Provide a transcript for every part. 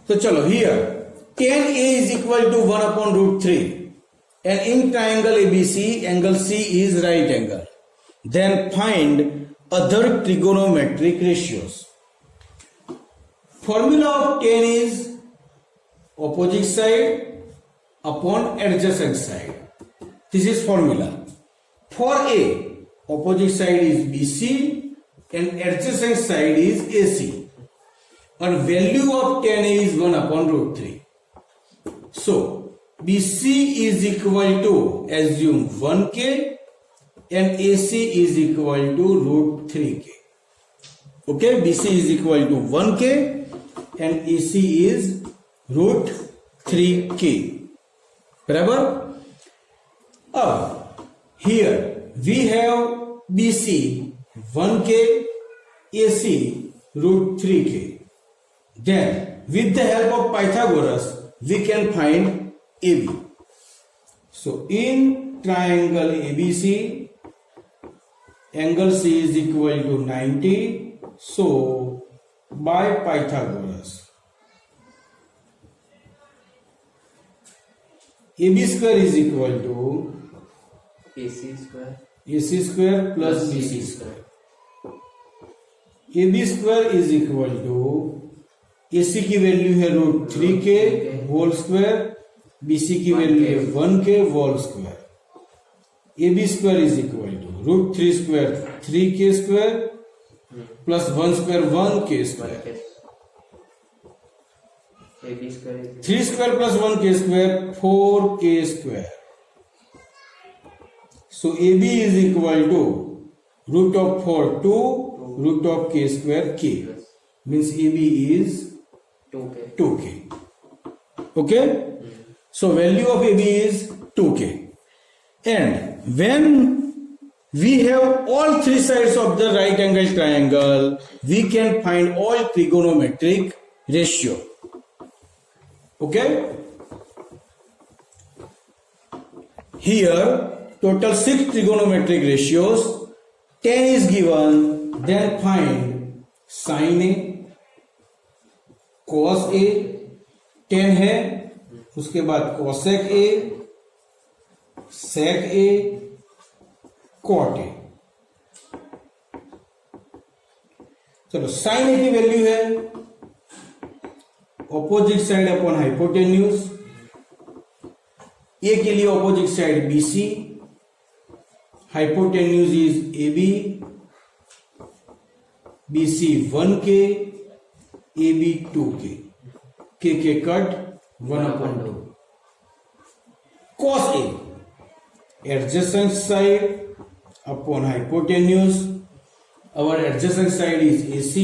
तो चलो here tan A is equal to 1 upon root 3 and in triangle ABC angle C is right angle. Then find other trigonometric ratios. Formula of tan is opposite side upon adjacent side. This is formula. For A, opposite side is BC and adjacent side is AC. And value of tan A is 1 upon root 3. So, BC is equal to, assume 1K and AC is equal to root 3K. Okay, BC is equal to 1K and AC is root 3K. बराबर. अब here we have BC 1K, AC root 3K. Then with the help of Pythagoras we can find AB. So in triangle ABC angle C is equal to 90. So by Pythagoras AB square is equal to AC square plus BC square. AB square is equal to AC की value है root 3K whole square, BC की value है 1K whole square. AB square is equal to root 3 square 3K square plus 1 square 1K square. 3 square plus 1K square 4K square. So AB is equal to root of 4 2 root of K square K. Means AB is 2K. Okay? So value of AB is 2K. And when we have all three sides of the right angle triangle, we can find all trigonometric ratio. Okay? Here total 6 trigonometric ratios. Tan is given, then find sin A, cos A, tan है, उसके बाद cosec A, sec A, cot A. चलो sin A की value है opposite side upon hypotenuse. A के लिए opposite side BC, hypotenuse is AB, BC 1K, AB 2K, K के cut 1 upon 2. Cos A, adjacent side upon hypotenuse. Our adjacent side is AC,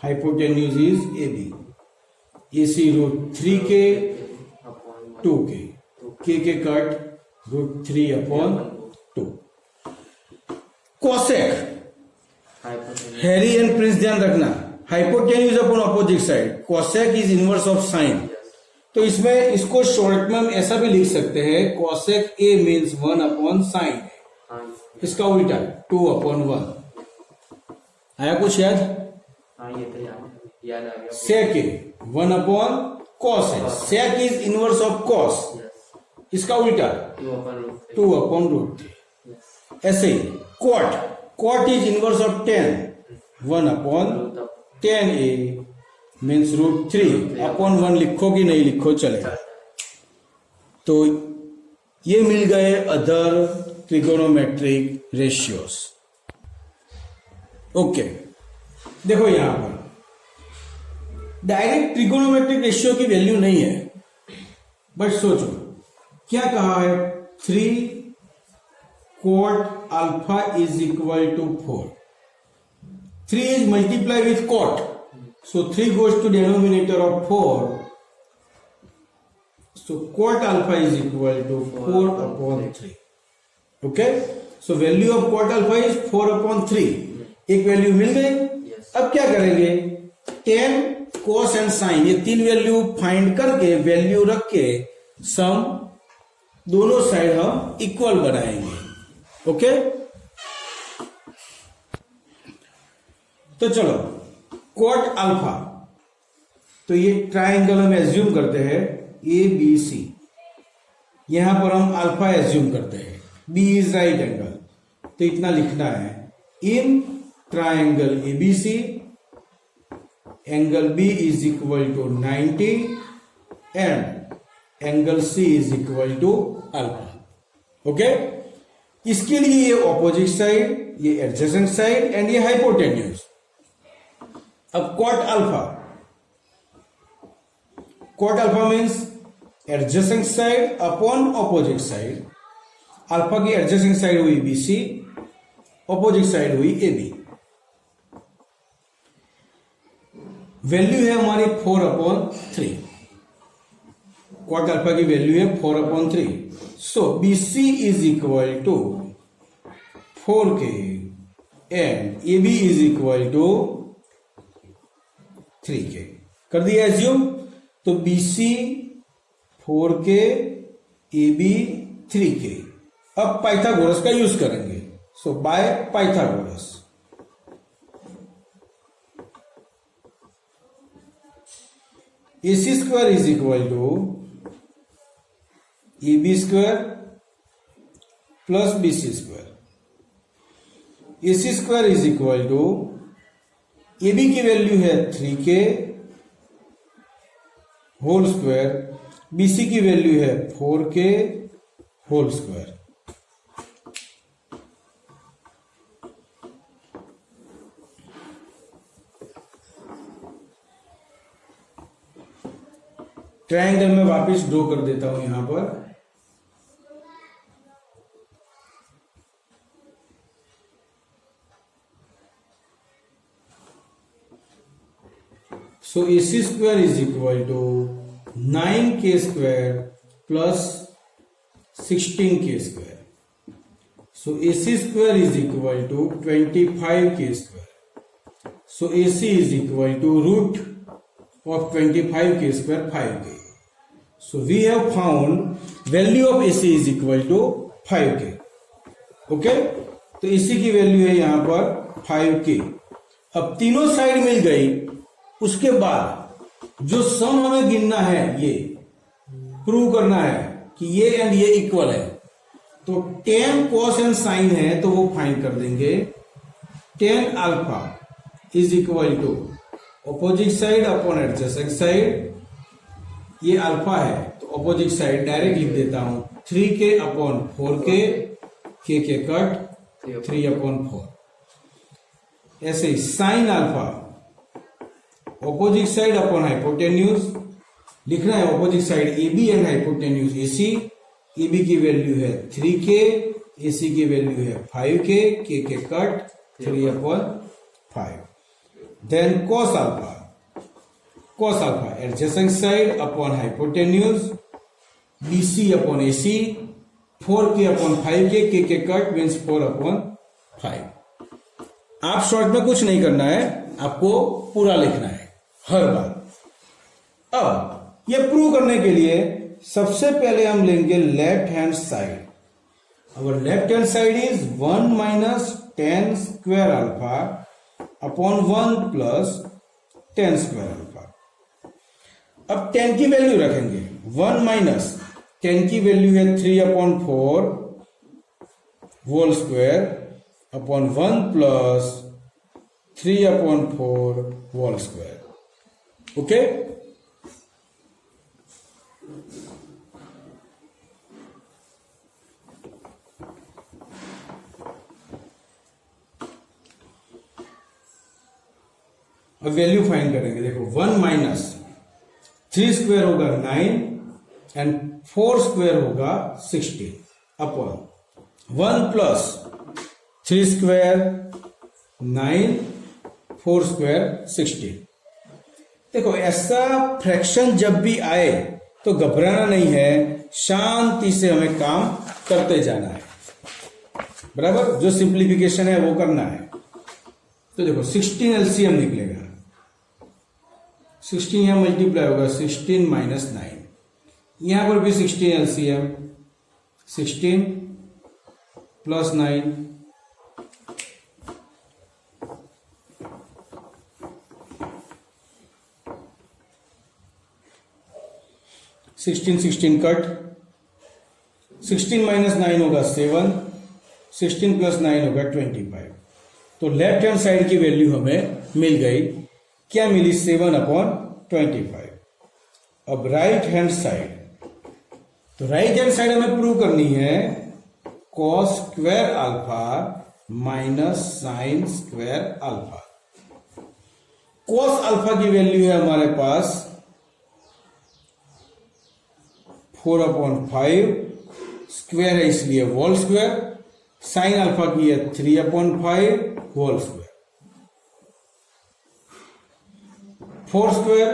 hypotenuse is AB. AC root 3K, 2K, K के cut root 3 upon 2. Cosec, Harry and Prince ध्यान रखना, hypotenuse upon opposite side. Cosec is inverse of sine. तो इसमें इसको short में ऐसा भी लिख सकते हैं, कोसेक ए मीन्स 1 अपॉन साइन. इसका उल्टा 2 अपॉन 1. आया कुछ याद? ये तो याद आ गया. सेक ए 1 अपॉन कॉस है. Sec is inverse of cos. इसका उल्टा 2 अपॉन रूट 3. ऐसे ही cot, cot is inverse of tan, 1 upon tan A means root 3 upon 1. लिखो कि नहीं लिखो चलेगा. तो ये मिल गए अदर ट्रिगोनोमेट्रिक रेशियोस. ओके, देखो यहां पर डायरेक्ट ट्रिगोनोमेट्रिक रेशियो की वैल्यू नहीं है, बट सोचो क्या कहा है. 3 cot alpha is equal to 4. 3 is multiplied with cot, so 3 goes to denominator of 4. So cot alpha is equal to 4 upon 3. Okay, so value of cot alpha is 4 upon 3. एक value मिल गई. अब क्या करेंगे, tan, cos and sin ये तीन value find करके value रख के सम दोनों साइड हम इक्वल बनाएंगे. ओके, तो चलो cot अल्फा, तो ये ट्राइंगल हम एज्यूम करते हैं ए बी सी, यहां पर हम अल्फा एज्यूम करते हैं, बी इज राइट एंगल, तो इतना लिखना है in triangle ABC angle B is equal to 90 and angle C is equal to alpha. Okay, इसके लिए ये ऑपोजिट साइड, ये एडजेसेंट साइड एंड ये हाइपोटेन्यूज। अब cot alpha means adjacent side upon opposite side. Alpha की adjacent side हुई BC, opposite side हुई A B. Value है हमारी 4/3, कॉट अल्फा की वैल्यू है 4/3। So B C is equal to 4k and A B is equal to 3k। कर दिया assume, तो B C 4k, A B 3k। अब पाइथागोरस का यूज करेंगे, so by Pythagoras AC square is equal to AB square plus BC square. AC square is equal to AB की value है 3k whole square, BC की value है 4k whole square. Triangle में वापस draw कर देता हूं यहां पर। So AC square is equal to 9k square plus 16k square. So AC square is equal to 25k square. So AC is equal to root of 25k square 5k. So we have found value of AC is equal to 5k. Okay? तो AC की value है यहां पर 5k। अब तीनों side मिल गई, उसके बाद जो सम हमें गिनना है, ये प्रूव करना है कि ये एंड ये इक्वल है, तो tan cos एंड sin है तो वो फाइंड कर देंगे। tan alpha is equal to opposite side upon adjacent side, ये अल्फा है तो ऑपोजिट साइड डायरेक्ट लिख देता हूं 3k अपॉन 4k, k के कट 3/4। ऐसे ही sine alpha opposite side upon hypotenuse, लिखना है opposite side AB and hypotenuse AC। AB की वैल्यू है 3k, AC की वैल्यू है 5k, k के cut 3/5। Then cos alpha adjacent side upon hypotenuse, BC upon AC, 4k upon 5k, k के cut means 4/5। आप short में कुछ नहीं करना है, आपको पूरा लिखना है हर बार। अब ये प्रूव करने के लिए सबसे पहले हम लेंगे left hand side. Our left hand side is 1 minus tan square alpha upon 1 plus tan square alpha. अब tan की वैल्यू रखेंगे, 1 माइनस tan की वैल्यू है 3/4 whole square upon 1 plus 3/4 whole square. Okay, अब वैल्यू फाइंड करेंगे। देखो 1 minus 3 square होगा 9 and 4 square होगा 16 अपॉन 1 प्लस 3 स्क्वायर 9, 4 स्क्वायर 16। देखो ऐसा फ्रैक्शन जब भी आए तो घबराना नहीं है, शांति से हमें काम करते जाना है। बराबर, जो सिंप्लीफिकेशन है वो करना है। तो देखो 16 एलसीएम निकलेगा, 16 यहां मल्टीप्लाई होगा 16 माइनस 9, यहां पर भी 16 एलसीएम, 16 प्लस 9, 16 कट, 16 माइनस 9 होगा 7, 16 प्लस 9 होगा 25। तो लेफ्ट हैंड साइड की वैल्यू हमें मिल गई, क्या मिली? 7/25। अब राइट हैंड साइड, तो राइट हैंड साइड हमें प्रूव करनी है cos square alpha minus sine square alpha. cos alpha की वैल्यू है हमारे पास 4/5, स्क्वायर है इसलिए होल स्क्वायर, साइन अल्फा की है 3/5 whole square, 4 square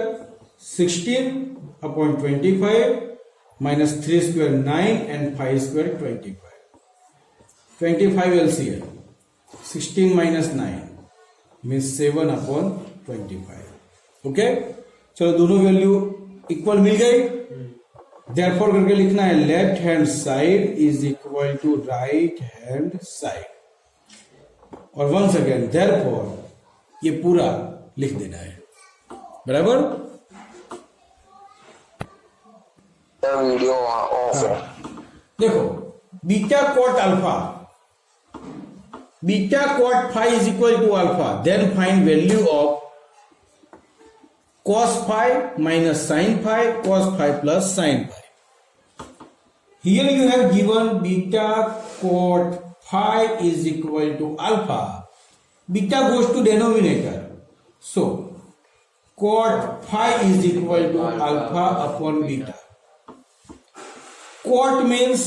16/25 minus 3 square 9 and 5 square 25 LCM, 16 minus 9 means 7/25। Okay, चलो दोनों वैल्यू इक्वल मिल गई। देयरफॉर करके लिखना है left hand side is equal to right hand side, और वंस अगेन देयरफॉर ये पूरा लिख देना है, बराबर। वीडियो ऑफ है। देखो beta cot alpha, beta cot phi is equal to alpha, then find value of cos phi minus sin phi, cos phi plus sin phi. Here you have given beta cot phi is equal to alpha. Beta goes to denominator. So, cot phi is equal to alpha upon beta. Cot means,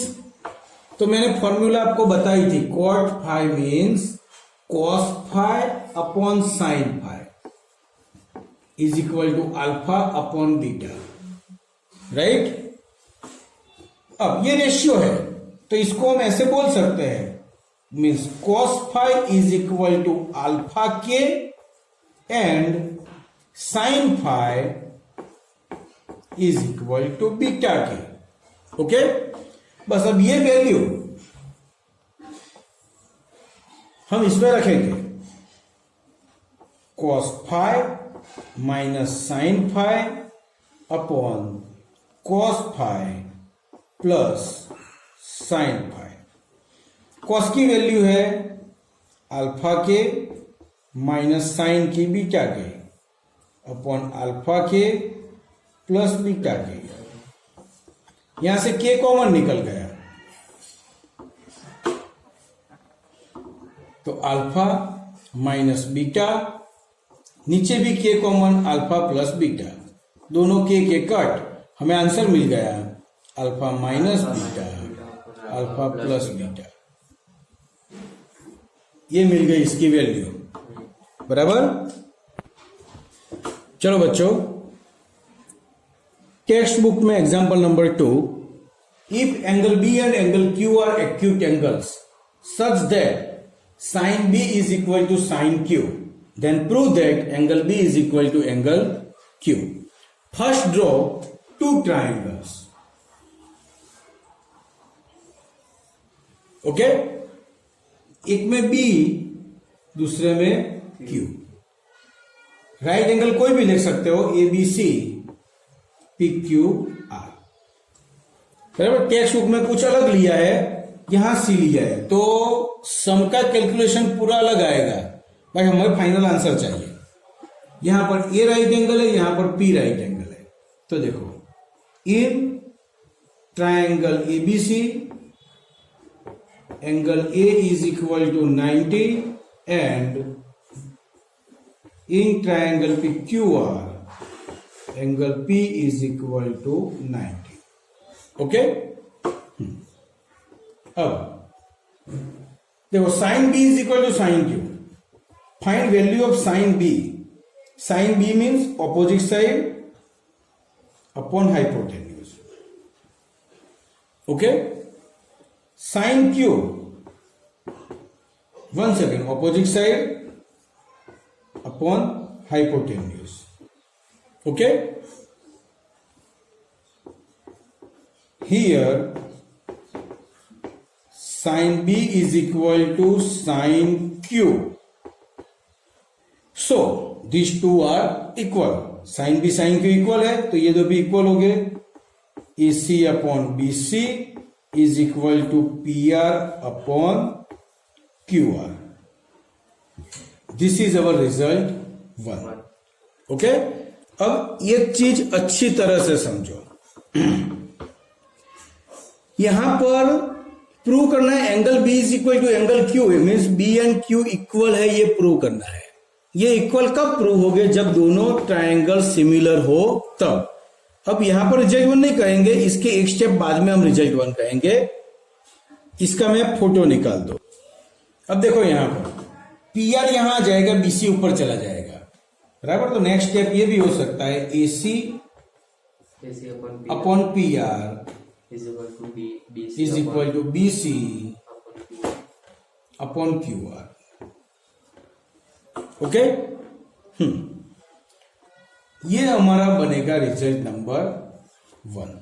तो मैंने formula आपको बताई थी, cot phi means cos phi upon sin phi is equal to alpha upon beta, right. अब ये ratio है तो इसको हम ऐसे बोल सकते हैं, means cos phi is equal to alpha k and sin phi is equal to beta k। Okay, बस अब ये वैल्यू हम इसमें रखेंगे, cos phi minus sine phi upon cos phi plus sine phi. Cos की वैल्यू है alpha के minus sine की बीटा के अपॉन अल्फा के प्लस बीटा के। यहां से के कॉमन निकल गया, तो अल्फा माइनस बीटा, नीचे भी के कॉमन अल्फा प्लस बीटा, दोनों के कट, हमें आंसर मिल गया alpha minus beta alpha plus beta, ये मिल गई इसकी वैल्यू, बराबर। चलो बच्चों, टेक्स्ट बुक में example number 2, if angle B and angle Q are acute angles such that sine B is equal to sine Q, then prove that angle B is equal to angle Q. First draw two triangles. Okay? एक में B, दूसरे में Q. Right angle कोई भी लिख सकते हो, ABC, PQR। बराबर, टेक्स्ट बुक में कुछ अलग लिया है, यहां C लिया है, तो सम का कैलकुलेशन पूरा अलग आएगा, भाई हमें फाइनल आंसर चाहिए। यहां पर ए राइट एंगल है, यहां पर पी राइट एंगल है, तो देखो in triangle ABC angle A is equal to 90 and in triangle P Q R angle P is equal to 90। Okay, अब देखो sine B is equal to sine Q, find value of sine B. Sine B means opposite side upon hypotenuse. Okay, sine Q once again opposite side upon hypotenuse. Okay, here sin B is equal to sin Q. So these two are equal. sin B sin Q equal है तो ये दो भी equal हो गए, AC अपॉन BC is equal to PR अपॉन QR. This is our result 1. Okay, अब एक चीज अच्छी तरह से समझो. यहां पर प्रूव करना है angle B is equal to angle Q, means B and Q equal है, ये प्रूव करना है. ये इक्वल कब प्रूव होगे? जब दोनों ट्रायंगल सिमिलर हो तब. अब यहां पर रिजल्ट 1 नहीं कहेंगे, इसके एक स्टेप बाद में हम रिजल्ट 1 कहेंगे. इसका मैं फोटो निकाल दो. अब देखो यहां पर PR यहां आ जाएगा, BC ऊपर चला जाएगा, बराबर. तो नेक्स्ट स्टेप ये भी हो सकता है AC upon PR is equal to BC upon QR. Okay, ये हमारा बनेगा रिजल्ट नंबर 1.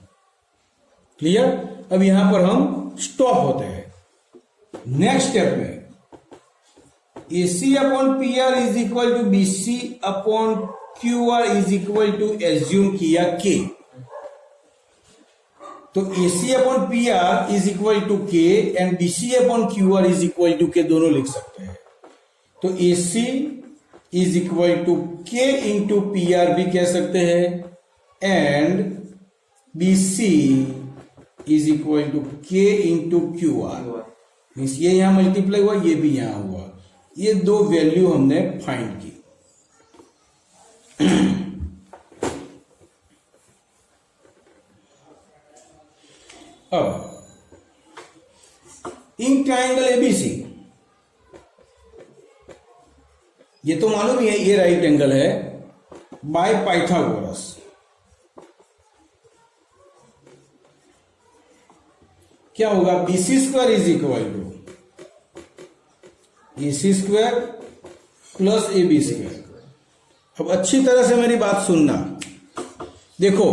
क्लियर? अब यहां पर हम स्टॉप होते हैं. नेक्स्ट स्टेप में AC upon PR is equal to BC upon QR is equal to assume किया K. तो AC upon PR is equal to K and BC upon QR is equal to K दोनों लिख सकते हैं. तो AC is equal to K into PR भी कह सकते हैं and BC is equal to K into QR. Means ये यहां मल्टीप्लाई हुआ, ये भी यहां हुआ. ये दो वैल्यू हमने फाइंड की. अब इन ट्राइंगल ABC, ये तो मालूम ही है ये राइट एंगल है, बाय पाइथागोरस. क्या होगा? BC square is equal to AC square plus AB square. अब अच्छी तरह से मेरी बात सुनना. देखो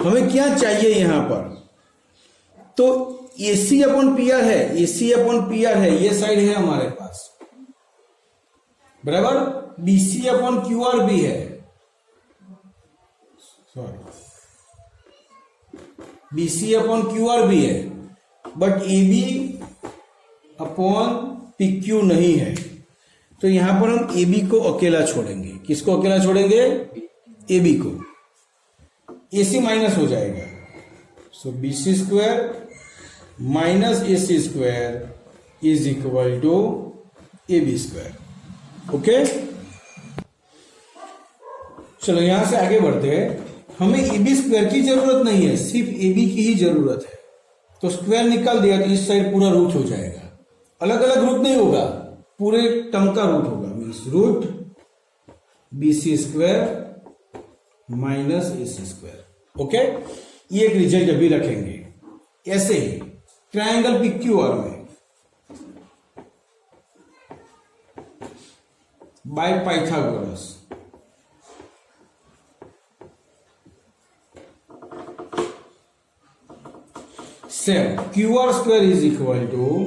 हमें क्या चाहिए यहां पर, तो AC अपॉन PR है, AC अपॉन PR है, ये साइड है हमारे पास, बराबर. BC अपॉन QR भी है, सॉरी BC अपॉन QR भी है, बट AB अपॉन PQ नहीं है. तो यहां पर हम AB को अकेला छोड़ेंगे. किसको अकेला छोड़ेंगे? AB को. AC माइनस हो जाएगा. So BC square minus AC square is equal to AB square. Okay, चलो यहां से आगे बढ़ते हैं. हमें AB स्क्वायर की जरूरत नहीं है, सिर्फ AB की ही जरूरत है. तो स्क्वायर निकाल दिया तो इस साइड पूरा रूट हो जाएगा. अलग अलग रूट नहीं होगा, पूरे टर्म का रूट होगा. Means root BC square minus AC square. Okay, ये एक रिजल्ट अभी रखेंगे. ऐसे ही ट्रायंगल PQR में by Pythagoras same QR square is equal to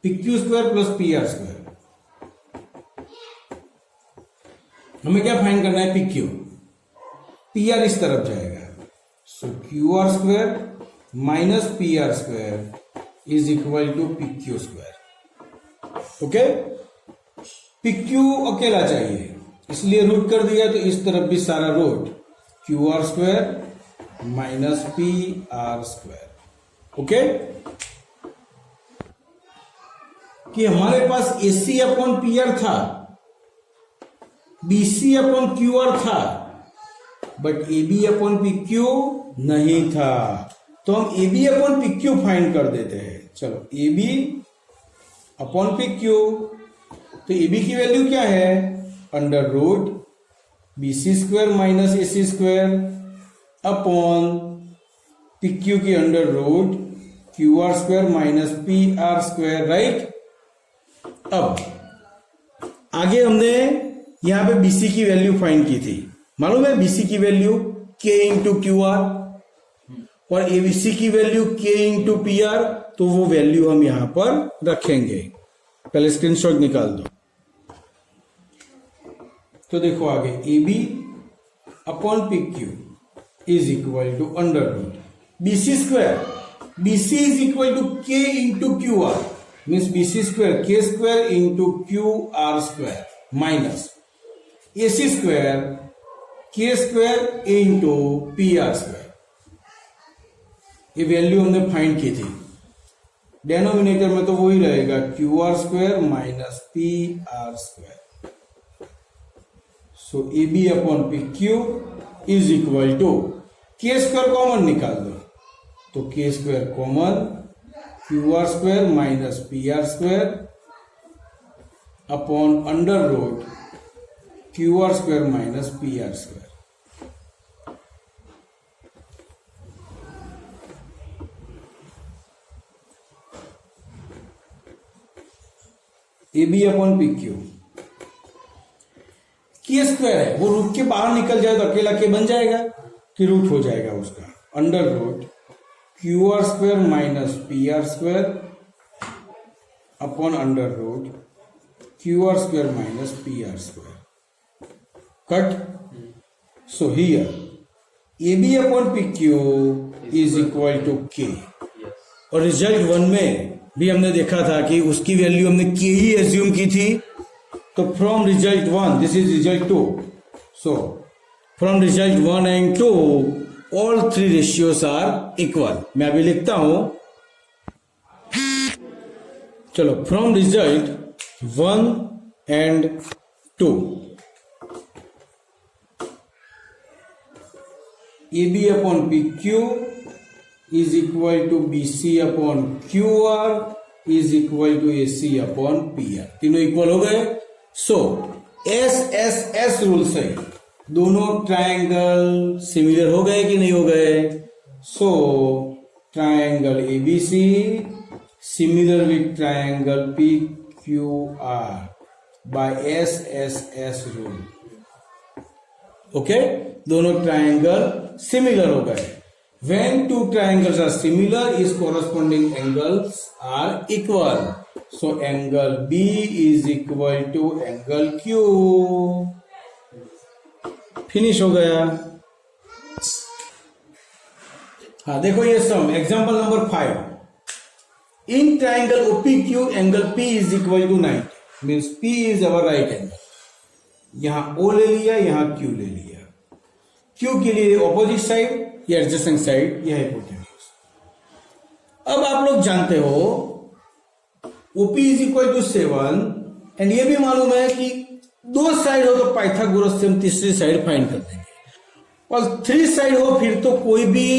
PQ square plus PR square. हमें क्या फाइंड करना है? PQ. PR इस तरफ जाएगा. So QR square minus PR square is equal to PQ square. Okay, PQ अकेला चाहिए इसलिए रूट कर दिया, तो इस तरफ भी सारा root QR square minus PR square. Okay, कि हमारे पास AC अपॉन PR था, BC अपॉन QR था, बट AB अपॉन PQ नहीं था. तो हम AB अपॉन PQ फाइंड कर देते हैं. चलो AB अपॉन PQ, तो AB की वैल्यू क्या है? Under root BC square minus AC square upon PQ की under root QR square minus PR square. Right. अब आगे हमने यहां पे BC की वैल्यू फाइंड की थी. मालूम है BC की वैल्यू K इंटू QR और ABC की वैल्यू K इंटू PR. तो वो वैल्यू हम यहां पर रखेंगे. पहले स्क्रीनशॉट निकाल दो. तो देखो आगे AB upon PQ is equal to under root BC square. BC is equal to K into QR, means BC square K square into QR square minus AC square K square into PR square. ये value हमने find की थी. Denominator में तो वही रहेगा QR square minus PR square. So AB upon PQ is equal to K square common निकाल दो तो K square common QR square minus PR square upon under root QR square minus PR square. AB upon PQ. K square है वो root के बाहर निकल जाए तो अकेला K बन जाएगा कि रूट हो जाएगा उसका. Under root QR square minus PR square upon under root QR square minus PR square. Cut. So here AB upon PQ is equal to K. और रिजल्ट 1 में भी हमने देखा था कि उसकी वैल्यू हमने K ही एज्यूम की थी. तो from result 1 this is result 2. So from result 1 and 2 all 3 ratios are equal. मैं अभी लिखता हूं. चलो from result 1 and 2 AB upon PQ is equal to BC upon QR is equal to AC upon PR. तीनों equal हो गए. सो SSS rule से दोनों ट्रायंगल सिमिलर हो गए कि नहीं हो गए. So triangle ABC similar with triangle PQR by SSS rule. Okay, दोनों ट्रायंगल सिमिलर हो गए. When two triangles are similar, its corresponding angles are equal. So angle B is equal to angle Q. Finish हो गया. हाँ देखो ये sum example number 5. In triangle OPQ, angle P is equal to 90. Means P is our right angle. यहां O ले लिया, यहां Q ले लिया. Q के लिए ऑपोजिट साइड, ये एडजेसेंट साइड, यह हाइपोटेन्यूज. अब आप लोग जानते हो OP is equal to 7 and ये भी मालूम है कि 2 साइड हो तो पाइथागोरस से हम तीसरी साइड फाइंड कर देंगे. और 3 साइड हो फिर तो कोई भी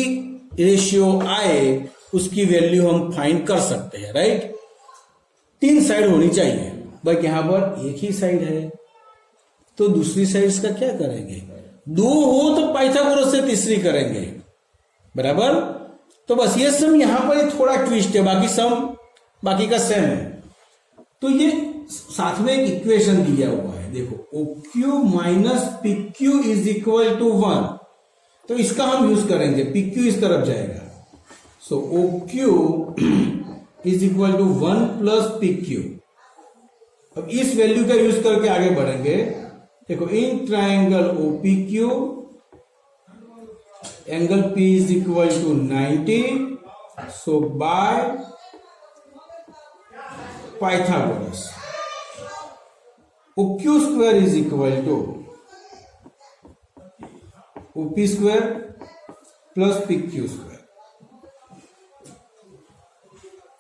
रेशियो आए उसकी वैल्यू हम फाइंड कर सकते हैं. राइट. 3 साइड होनी चाहिए. बट यहां पर एक ही साइड है तो दूसरी साइड्स का क्या करेंगे. 2 हो तो पाइथागोरस से तीसरी करेंगे. बराबर. तो बस ये सम यहां पर थोड़ा ट्विस्ट है, बाकी का सेम है. तो ये साथ में एक इक्वेशन दिया हुआ है. देखो OQ minus PQ is equal to 1. तो इसका हम यूज करेंगे. PQ इस तरफ जाएगा. So OQ is equal to 1 plus PQ. अब इस वैल्यू का यूज करके आगे बढ़ेंगे. देखो in triangle OPQ angle P is equal to 90. So by Pythagoras OQ square is equal to OP square plus PQ square.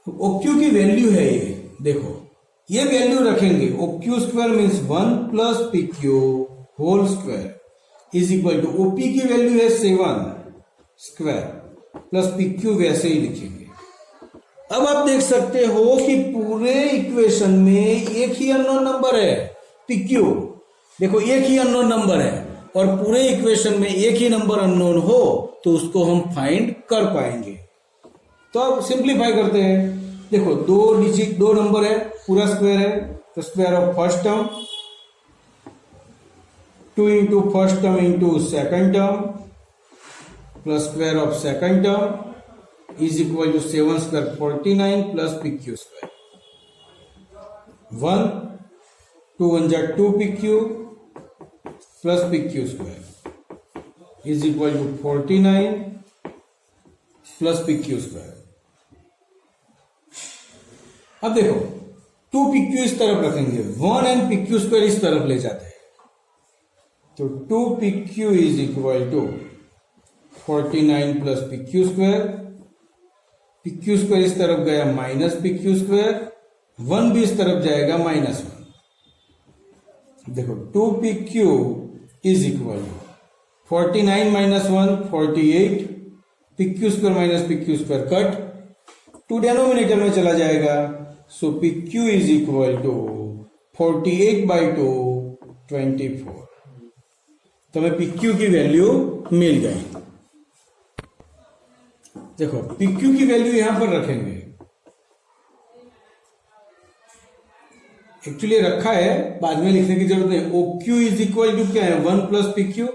OQ की value है ये. देखो ये वैल्यू रखेंगे. OQ square means 1 plus PQ whole square is equal to OP की value है 7 square plus PQ वैसे ही लिखेंगे. अब आप देख सकते हो कि पूरे इक्वेशन में एक ही अननोन नंबर है PQ. देखो एक ही अननोन नंबर है और पूरे इक्वेशन में एक ही नंबर अननोन हो तो उसको हम फाइंड कर पाएंगे. तो अब सिंप्लीफाई करते हैं. देखो 2 नंबर है, पूरा स्क्वायर है तो square of first term 2 into first term into second term plus square of second term is equal to 7 square 49 plus PQ square. 1 2 1 जा 2 PQ plus PQ square. Is equal to 49 plus PQ square. अब देखो 2PQ इस तरफ रखेंगे, 1 and PQ square इस तरफ ले जाते हैं, तो 2PQ is equal to 49 plus PQ square. PQ square इस तरफ गया माइनस PQ स्क्वायर, 1 भी इस तरफ जाएगा -1। देखो 2PQ is equal to 49 minus 1 48, PQ square minus PQ square cut, 2 denominator में चला जाएगा, so PQ is equal to 48/2 24। तो हमें PQ की वैल्यू मिल गई। देखो PQ की वैल्यू यहां पर रखेंगे, एक्चुअली रखा है, बाद में लिखने की जरूरत नहीं। OQ इज इक्वल टू क्या है, 1 plus PQ,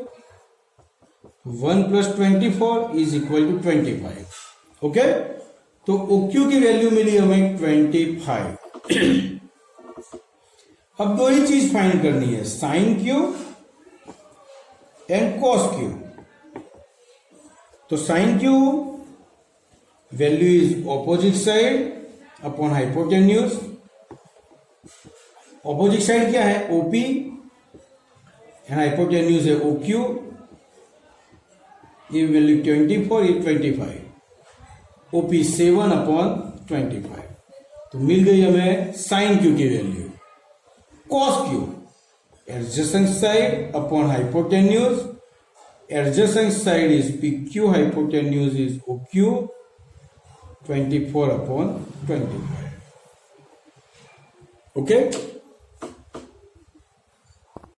1 plus 24 is equal to 25। Okay, तो OQ की वैल्यू मिली हमें 25। अब दो ही चीज फाइंड करनी है, sine Q and cos Q। तो sine Q value is opposite side upon hypotenuse. Opposite side क्या है, OP एंड हाइपोटेन्यूज है OQ। ये वैल्यू 24, ये 25, OP 7 अपॉन 25। तो मिल गई हमें साइन Q की value. Cos Q adjacent side upon hypotenuse, adjacent side is PQ, hypotenuse is OQ, 24 upon 25। Okay